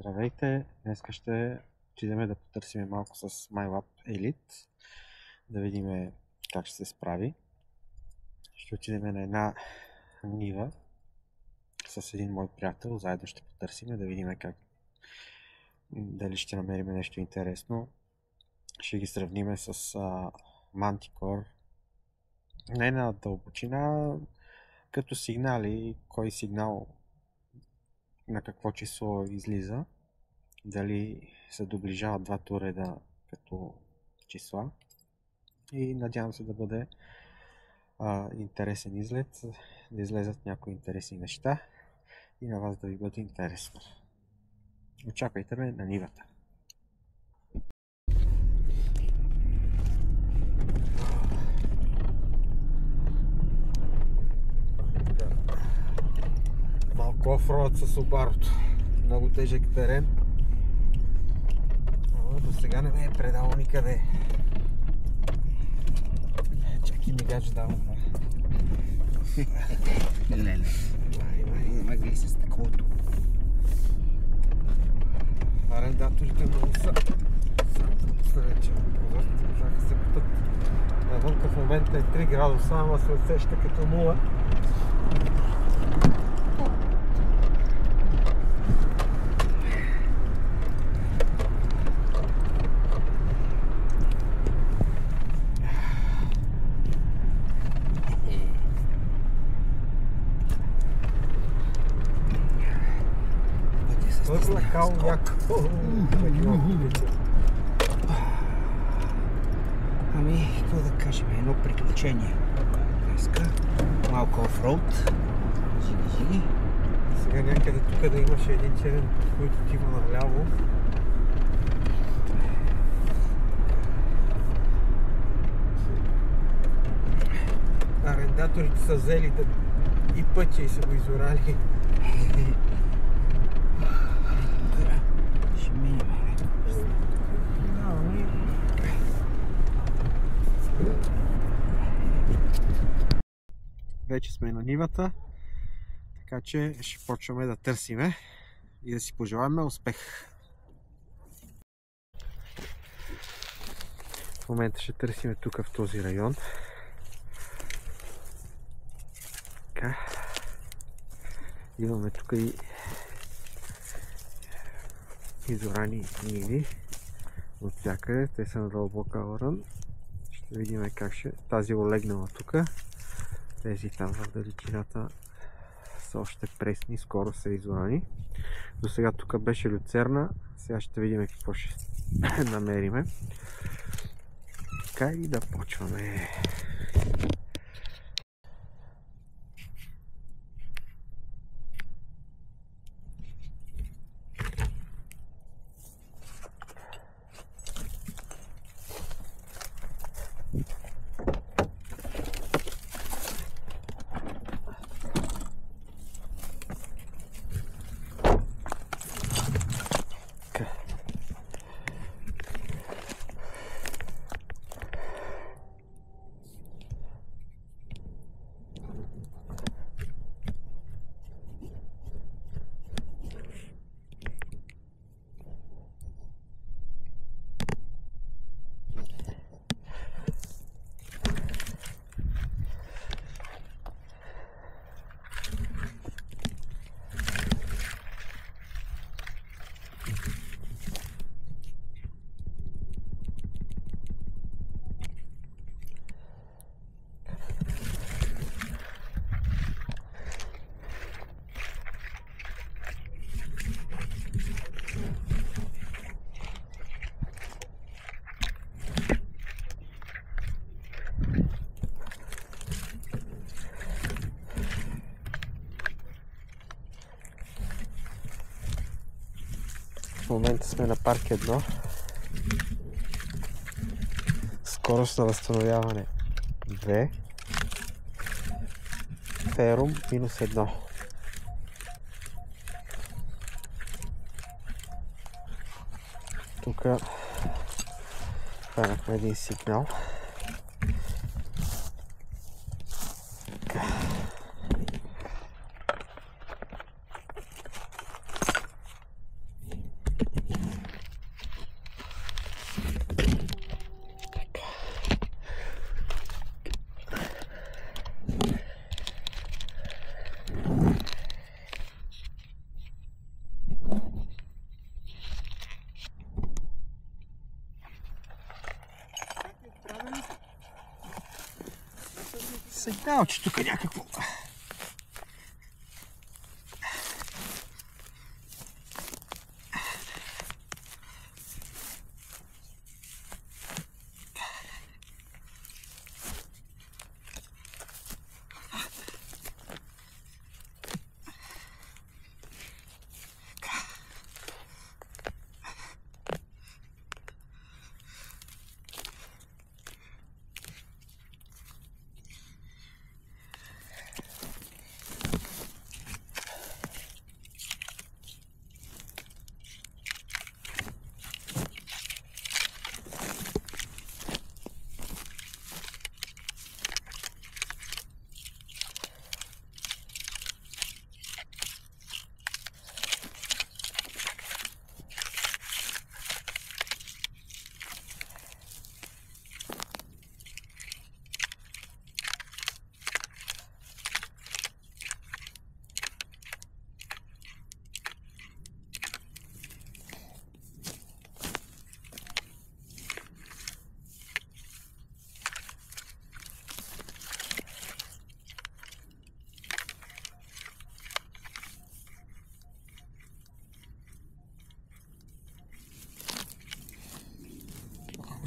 Здравейте! Днес ще отидем да потърсим малко с MyLab Elite, да видим как ще се справи. Ще отидем на една нива с един мой приятел, заедно ще потърсим, да видим дали ще намерим нещо интересно. Ще ги сравним с Manticore. Не на дълбочина, като сигнали, кой сигнал на какво число излиза, дали се доближават двата уреда като числа, и надявам се да бъде интересен излет, да излезат някои интересни неща и на вас да ви бъде интересно. Очаквайте ме на нивата. Малко офроуд с Subaru-то. Много тежък терен. До сега не ме е предало никъде. Чакай ми гадже давам. Леле. Май гледай се с таковото. Арендаторите много са. Само да пусна вече. Прозорците можаха се потъп. Навънка в момента е 3 градуса, ама се усеща като 0. Кал някакво. Ами, какво да кажем, едно приключение. Днеска малко офроуд. Жиги. Сега някъде тук да имаше един черен, който отива наляво. Арендаторите са взели и пътя и са го изорали. Ще минем. Вече сме на нивата, така че ще почваме да търсиме и да си пожелаваме успех. В момента ще търсиме тук в този район. Така. Имаме тук и изорани ниви от всякъде. Те са на дълбока оран. Ще видим как ще... Тази олегнала тук. Тези там в далечината са още пресни, скоро са изорани. До сега тук беше люцерна. Сега ще видим какво ще намериме. Така и да почваме. В момента сме на парк 1. Скорост на възстановяване 2. Ферум -1. Тук хванахме един сигнал. Сигналче тук някакво.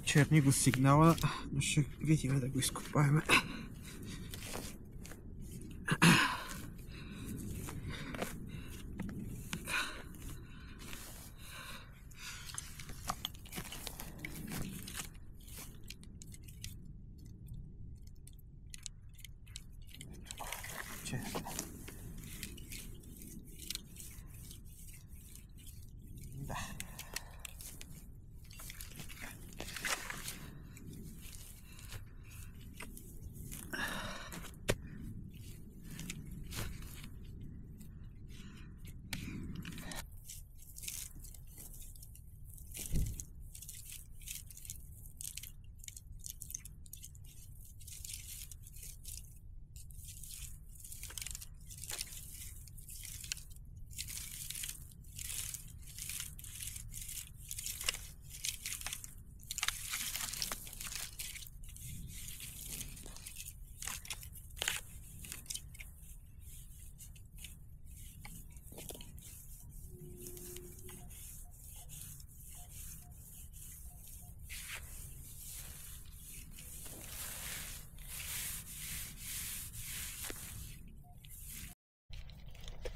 Черни го сигнала, но ще видим да го изкопаем.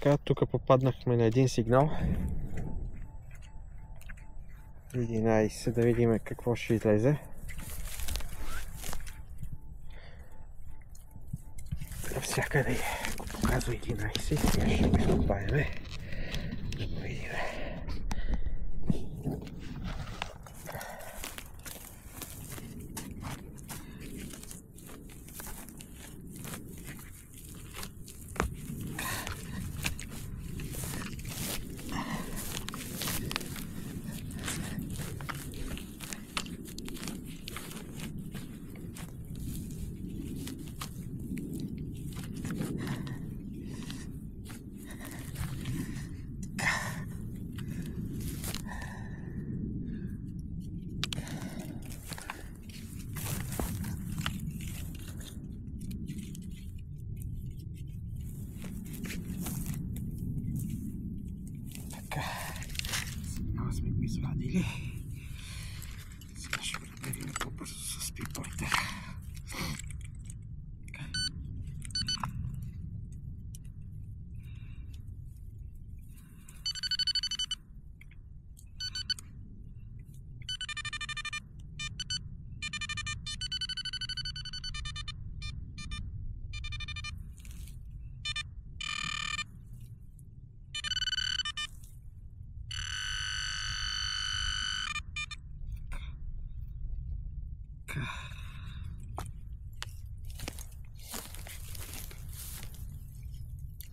Така, тук попаднахме на един сигнал. 11, да видим какво ще излезе. Навсякъде го показва 11, сега ще го изкопаем. Да го видим. Сигнала сме го извадили. Сега ще го проверим по-бързо с пипортера.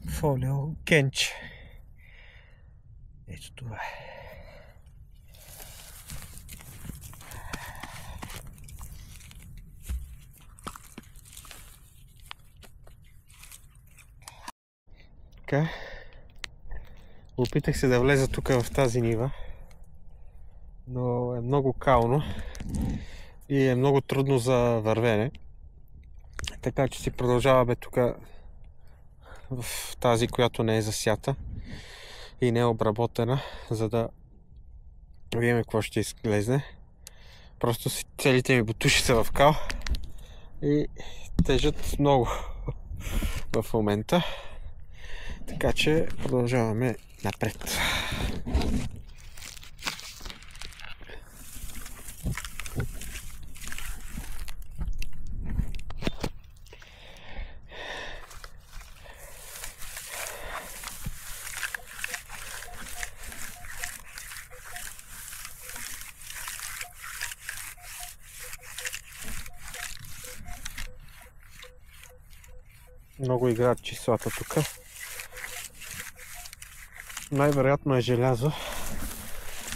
Фолио кенч. Ето това е. Така. Опитах се да влеза тук в тази нива, но е много кално и е много трудно за вървене. Така че си продължаваме тук в тази, която не е засята и не е обработена, за да видим какво ще излезне. Просто целите ми бутуши са в кал и тежат много в момента. Така че продължаваме напред. Много играят числата тук. Най-вероятно е желязо.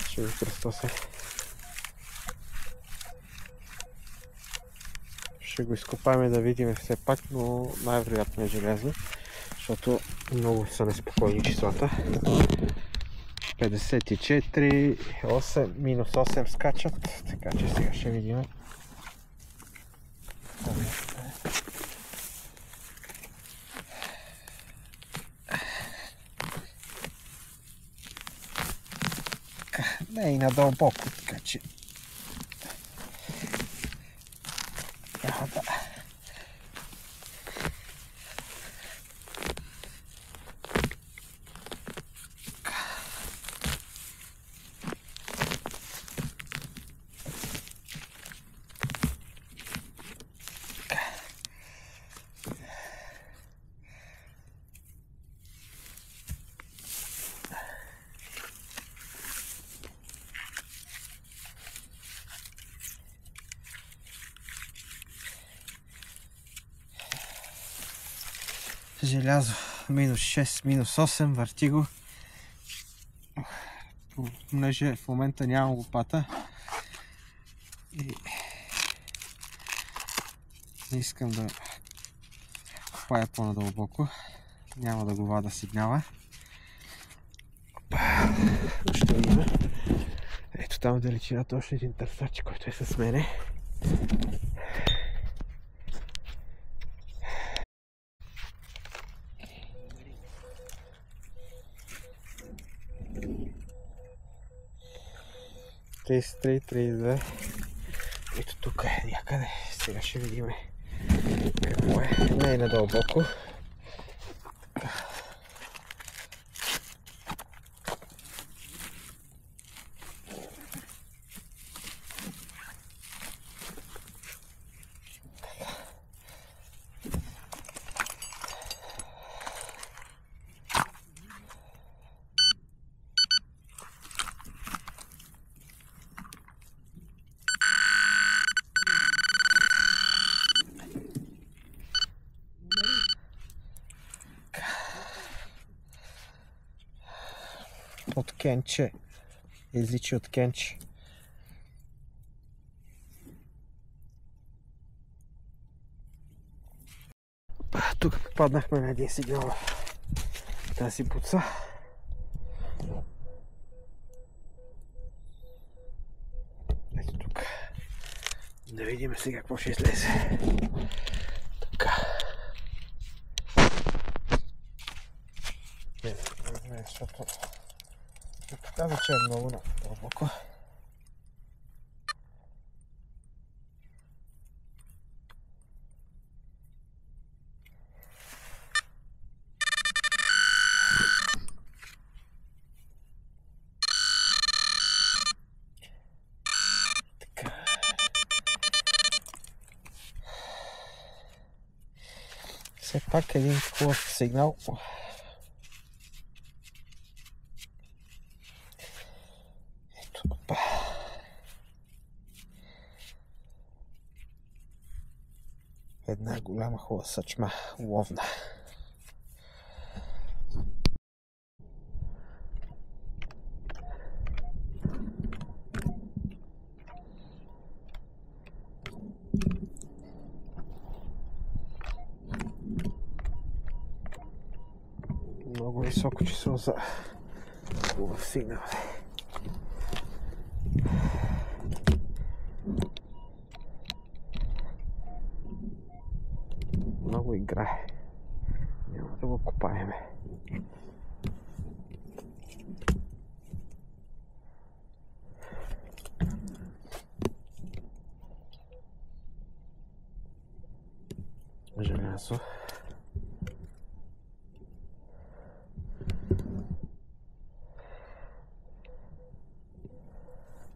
Ще ви кръстося. Ще го изкопаем да видим все пак, но най-вероятно е желязо, защото много са неспокойни числата. 54, 8, минус 8 скачат, така че сега ще видим. Не и надълбоко, така че да. Желязо, минус 6, минус 8, върти го. Понеже в момента нямам лопата и не искам да копая по-надълбоко. Няма да го вада сигнала. Ще видим. Ето там в далечината още един търсач, който е с мене. Ето тук е някъде. Сега ще видим какво е. Не е надълбоко. От кенче. Излича от кенче. Тук попаднахме на един сигнал в тази буца. Ето тук. Да видим сега какво ще излезе. Така. Не, защото каза, че е много дълбоко. Все пак един хубав сигнал. Ето, опа. Една голяма хубава съчма, ловна. Много високо число за хубав сигнал. играе. Няма да го копаеме. Желязо.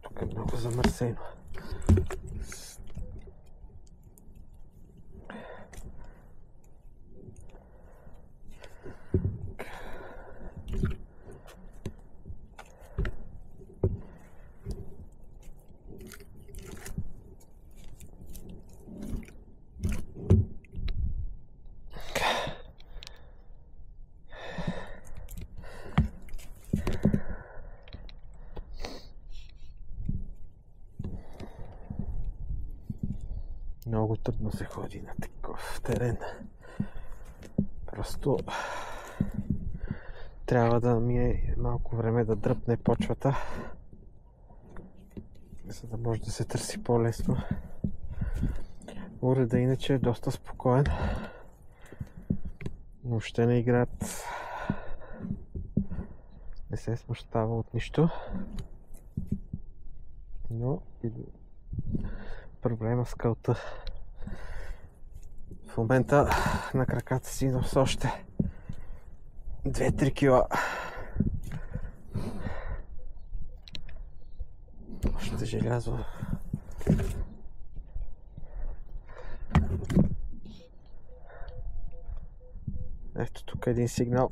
Тук е много замърсено. Много трудно се ходи на такъв терен. Просто трябва да мине малко време да дръпне почвата, за да може да се търси по-лесно. Уреда иначе е доста спокоен. Въобще не играят. Не се смущава от нищо. Но проблема с кълта. В момента на краката си нося още 2-3 кила. Още желязо. Ето тук един сигнал.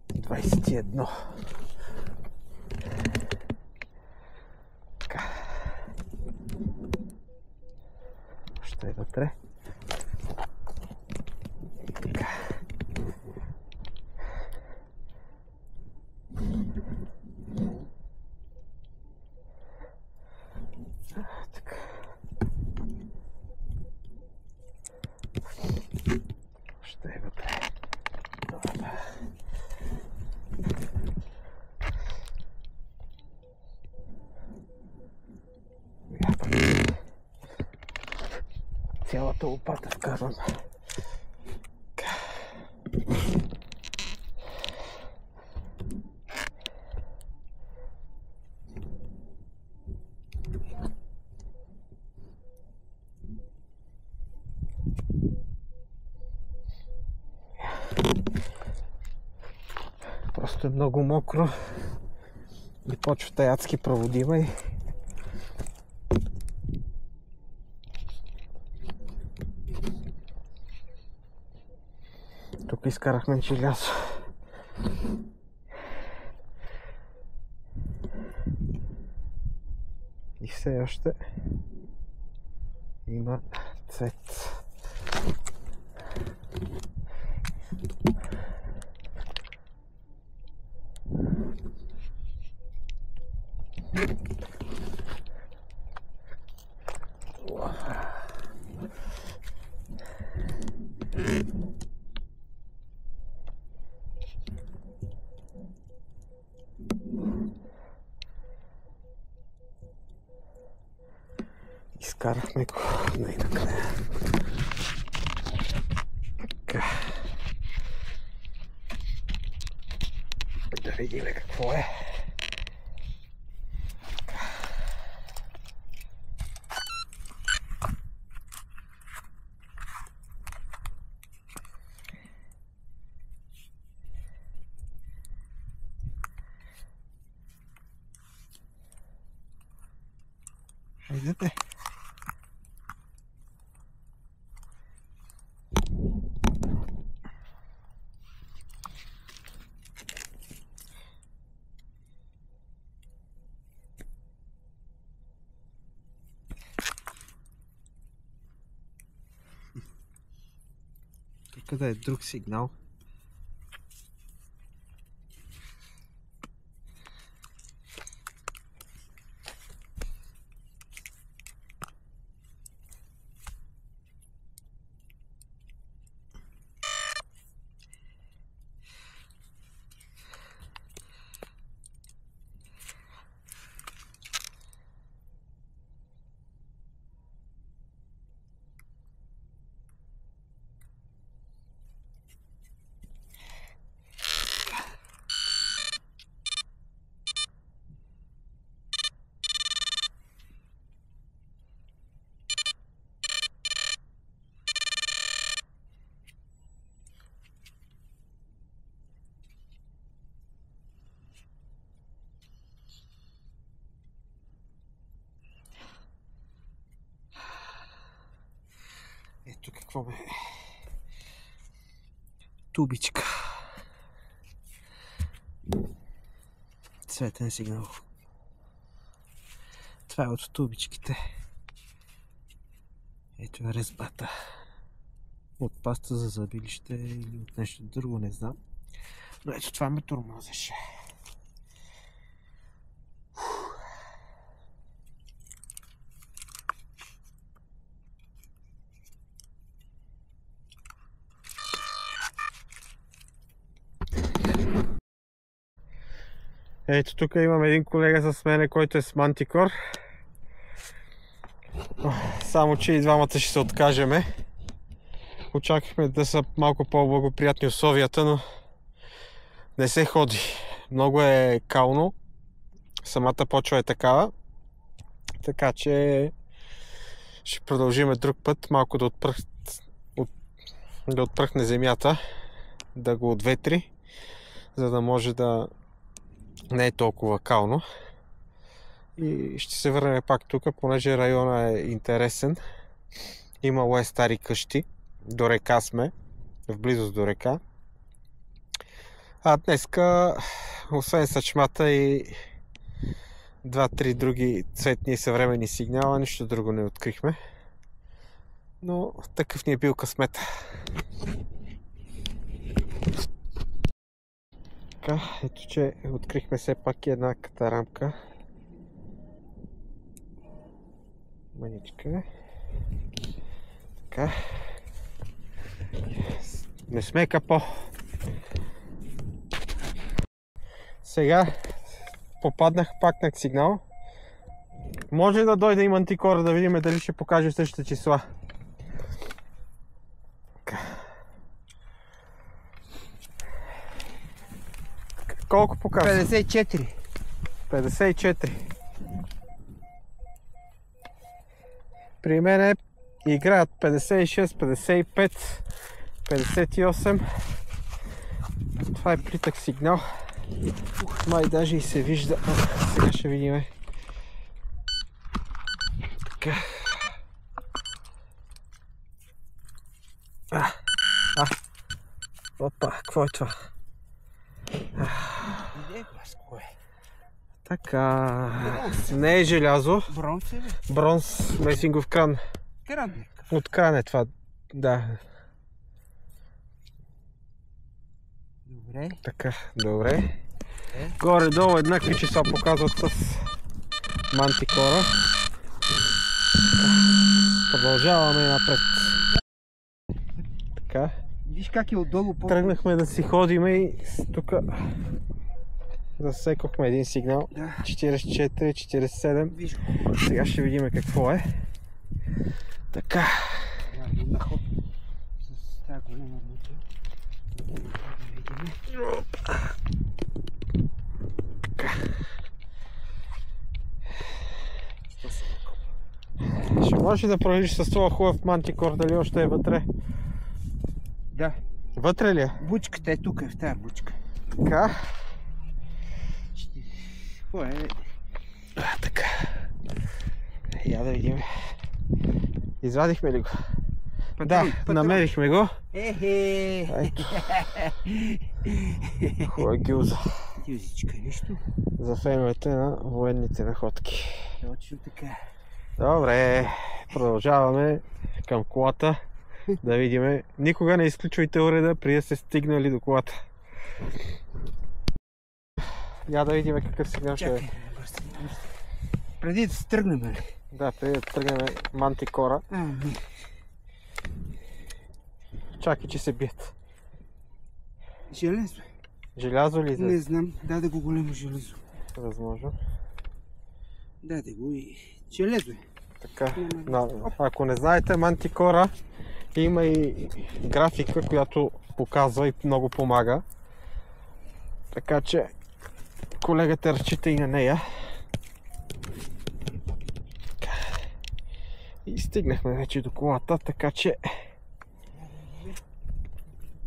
21. Така. Още е вътре. Така. Така. Още е вътре. Цялата лопата вкарвам. Просто е много мокро и почвата е адски проводима и тук изкарахме желязо. И все още има цвет. Изкарахме го най-накрая. Така. Да видим какво е. Хайдете. Тук да е друг сигнал. какво бе? Тубичка. Цветен сигнал. Това е от тубичките. Ето е резбата. От паста за зъбилище или от нещо друго, не знам. Но ето това ме тормозеше. Ето тук имам един колега с мене, който е с Мантикор. Само че и двамата ще се откажеме. Очаквахме да са малко по-благоприятни условията, но не се ходи. Много е кално. Самата почва е такава. Така че ще продължим друг път малко да отпръхне земята, да го ответри, за да може да не е толкова кално. И ще се върнем пак тук, понеже района е интересен. Имало е стари къщи. До река сме, в близост до река. А днеска, освен съчмата и 2-3 други цветни и съвременни сигнала, нищо друго не открихме. Но такъв ни е бил късмета. Така, ето че открихме все пак една катарамка. Маничка е. Така. Не сме капо. Сега попаднах пак на сигнал. Може да дойде и Мантикора да видим дали ще покаже същите числа. Колко показва? 54. 54. При мен играят 56, 55, 58. Това е плитък сигнал. Май даже и се вижда. Сега ще видим. Така. Опа, какво е това? Така. Не е желязо. Бронз е, бе? Бронз, месингов кран. Кран. От кран е това, да. Добре. Така, добре. Горе-долу еднакви числа показват с Мантикора. Продължаваме напред. Така. Виж как е отдолу по... Тръгнахме да си ходим и тук засекохме един сигнал. 44, 47. Виж го. Сега ще видим какво е. Така. На ход. С тази голяма бутия. Ще можеш да провериш с това хубав Мантикор дали още е вътре? Да. Вътре ли е? Бучката е тук, в тази бучка. Така. Какво е? Така. Я да видим. Извадихме ли го? Да, намерихме го. Ето. Хубава гилза. Гилзичка, нищо. За феновете на военните находки. Точно така. Добре, продължаваме към колата. Да видим. Никога не изключвайте уреда, преди да сте стигнали до колата. Я да видим какъв сигнал ще е. Преди да се тръгнем. Да, преди да тръгнем Мантикора. Чакай, че се бият. Железо. Желязо ли? Не знам. Даде го големо железо. Възможно. Даде го и железо е. Така. Ако не знаете, Мантикора има и графика, която показва и много помага. Така че колегата разчита и на нея. И стигнахме вече до колата, така че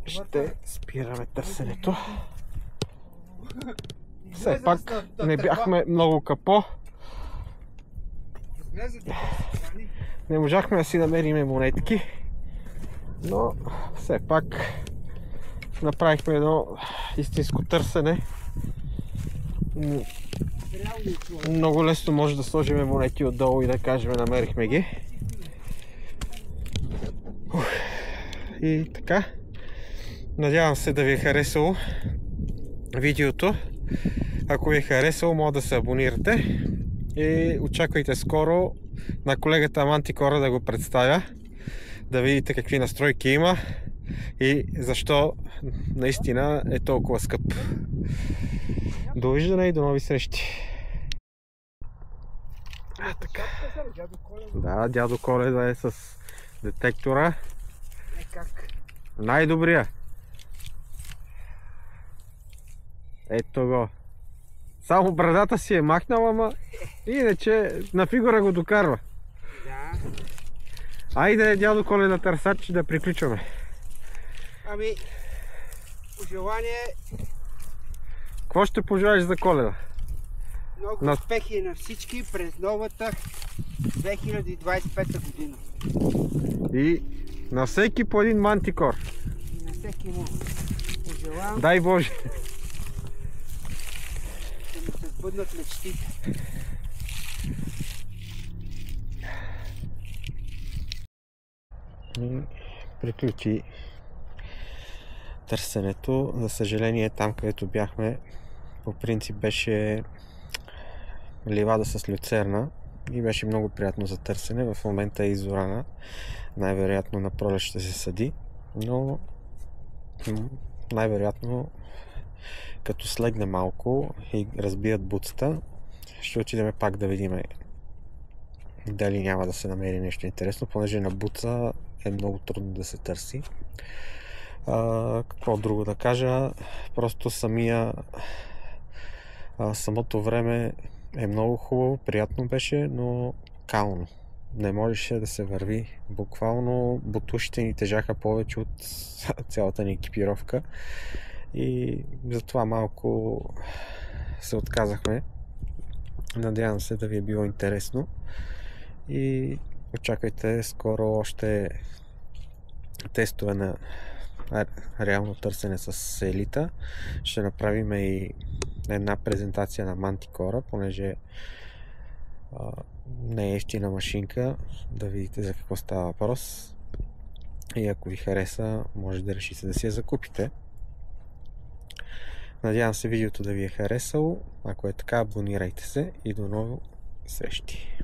ще спираме търсенето. Все пак не бяхме много капо. Не можахме да си намерим монетки. Но все пак направихме едно истинско търсене. Много лесно може да сложим монети отдолу и да кажем намерихме ги. И така, надявам се да ви е харесало видеото. Ако ви е харесало, може да се абонирате и очаквайте скоро на колегата Мантикора да го представя, да видите какви настройки има и защо наистина е толкова скъп. Довиждане и до нови срещи! Така. Да, дядо Коледа е с детектора. Най-добрия. Ето го. Само брадата си е махнал, ама иначе на фигура го докарва. Да. Айде, дядо Коледа търсач, да приключваме. Ами, пожелание... Какво ще пожелаеш за Коледа? Много успехи на всички през новата 2025 година. И на всеки по един мантикор. И на всеки му пожелавам Дай Боже! да му се сбъднат мечтите. И приключи търсенето. За съжаление, там където бяхме, по принцип беше ливада с люцерна и беше много приятно за търсене. В момента е изорана. Най-вероятно на пролет ще се съди, но най-вероятно като слегне малко и разбият буцата, ще отидем пак да видим дали няма да се намери нещо интересно, понеже на буца е много трудно да се търси. Какво друго да кажа? Просто самото време е много хубаво, приятно беше, но кално. Не можеше да се върви. Буквално бутушите ни тежаха повече от цялата ни екипировка и затова малко се отказахме. Надявам се да ви е било интересно и очаквайте скоро още тестове на реално търсене с елита. Ще направим и една презентация на Мантикора, понеже не е евтина машинка, да видите за какво става въпрос и ако ви хареса, може да решите да си я закупите. Надявам се видеото да ви е харесало. Ако е така, абонирайте се и до нови срещи!